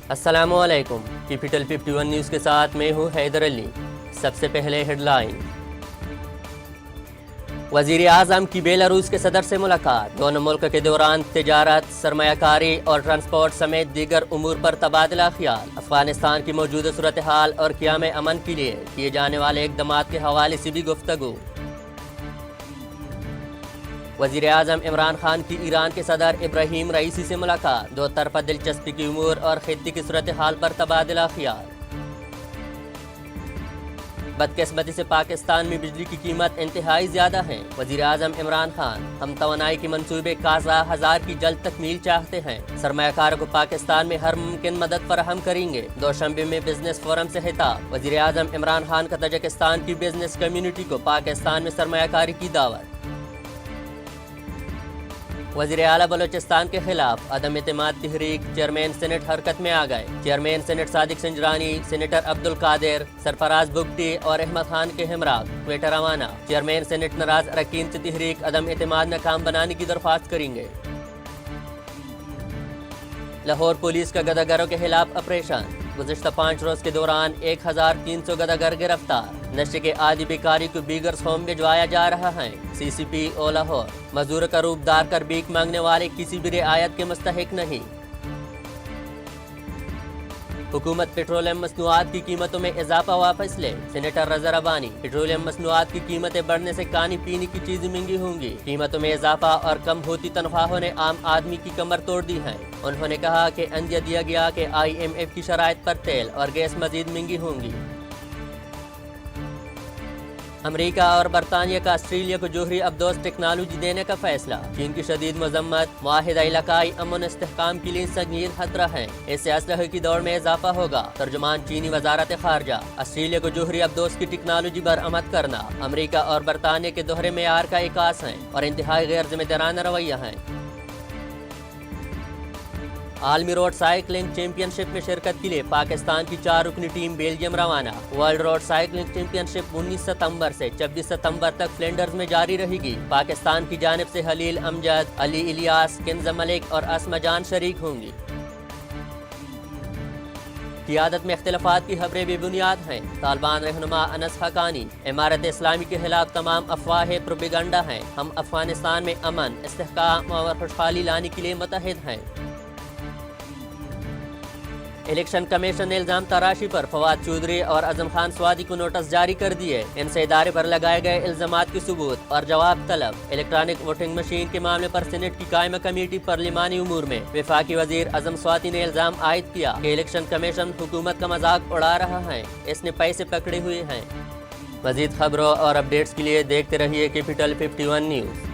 अस्सलामुअलैकुम। Capital 51 news के साथ मैं हूँ हैदर अली। सबसे पहले हेडलाइन। वज़ीर आज़म की बेलारूस के सदर से मुलाकात। दोनों मुल्क के दौरान तिजारत, सरमायाकारी और ट्रांसपोर्ट समेत दीगर उमूर पर तबादला ख्याल। अफगानिस्तान की मौजूदा सूरत हाल और क़याम अमन के लिए किए जाने वाले इक़दामात के हवाले से भी गुफ्तगू। वज़ीर आज़म इमरान खान की ईरान के सदर इब्राहीम रईसी से मुलाकात। दो तरफा दिलचस्पी की उमूर और खित्ते की सूरत हाल पर तबादला ख्याल। बदकिस्मती से पाकिस्तान में बिजली की कीमत इंतहाई ज़्यादा है। वज़ीर आज़म इमरान खान, हम तवानाई के मनसूबे काज़ा हज़ार की जल्द तकमील चाहते हैं। सरमायाकारों को पाकिस्तान में हर मुमकिन मदद फराहम करेंगे। दोशंबे में बिजनेस फोरम से खिताब। वज़ीर आज़म इमरान खान का तजिकिस्तान की बिजनेस कम्यूनिटी को पाकिस्तान में सरमायाकारी की दावत। वज़ीर आला बलोचिस्तान के खिलाफ अदम एतमाद तहरीक। चेयरमैन सेनेट हरकत में आ गए। Chairman senate Sadiq Sanjrani, senator Abdul Qadir, Sarfraz Bugti और अहमद खान के हमरा ट्विटर रवाना। चेयरमैन सेनेट नाराज अरकान से तहरीक अदम एतमाद नाकाम बनाने की दरख्वास्त करेंगे। लाहौर पुलिस का गदागरों के खिलाफ ऑपरेशन। गुज़िश्ता 5 रोज़ के दौरान 1300 गदागर गिरफ्तार। नशे के आदि बेकारी को बीगर्स होम भिजवाया जा रहा है। CCP ओ लाहौर, मजदूर का रूप धार कर भीख मांगने वाले किसी भी रियायत के मुस्तहिक नहीं। हुकूमत पेट्रोलियम मसनूआत की कीमतों में इजाफा वापस ले। सेनेटर रज़ा रबानी, पेट्रोलियम मसनूआत की कीमतें बढ़ने से खाने पीने की चीजें महंगी होंगी। कीमतों में इजाफा और कम होती तनख्वाहों ने आम आदमी की कमर तोड़ दी है। उन्होंने कहा कि अंदिया दिया गया कि IMF की शराइत पर तेल और गैस मजीद महंगी होंगी। अमेरिका और बरतानिया का ऑस्ट्रेलिया को जोहरी अबदोस टेक्नोलॉजी देने का फैसला। चीन की शदीद मजम्मत। मुआहिदा इलाकाई अमन इस्तेहकाम के लिए संगीन खतरा है। इससे असलहे की दौड़ में इजाफा होगा। तर्जुमान चीनी वजारत खारजा। ऑस्ट्रेलिया को जोहरी अबदोस की टेक्नोलॉजी बरामद करना अमेरिका और बरतानिया के दोहरे मेयार का इकास है और इंतहाई गैर जिम्मेदाराना रवैया है। आलमी रोड साइकिलिंग चैंपियनशिप में शिरकत के लिए पाकिस्तान की 4 रुकनी टीम बेल्जियम रवाना। वर्ल्ड रोड साइकिलिंग चैंपियनशिप 19 सितंबर से 26 सितंबर तक फ्लेंडर्स में जारी रहेगी। पाकिस्तान की जानिब से हलील अमजद, अली इलियास, किंजा मलिक और असमा जान शरीक होंगी। क़ियादत में इख्तिलाफात की खबरें बेबुनियाद हैं। तालिबान रहनुमा अनस हकानी, इमारत इस्लामी के खिलाफ तमाम अफवाहें प्रोपेगेंडा हैं। हम अफगानिस्तान में अमन, इस्तेहकाम और खुशहाली लाने के लिए मुतहद हैं। इलेक्शन कमीशन ने इल्जाम तराशी पर फवाद चौधरी और आजम खान स्वादी को नोटिस जारी कर दिए। इनसे इदारे पर लगाए गए इल्जामात के सबूत और जवाब तलब। इलेक्ट्रॉनिक वोटिंग मशीन के मामले पर सीनेट की कायमा कमेटी पार्लिमानी उमूर में वफाकी वजीर आजम स्वाति ने इल्जाम आयद किया कि इलेक्शन कमीशन हुकूमत का मजाक उड़ा रहा है, इसने पैसे पकड़े हुए हैं। मजीद खबरों और अपडेट्स के लिए देखते रहिए कैपिटल 51 न्यूज़।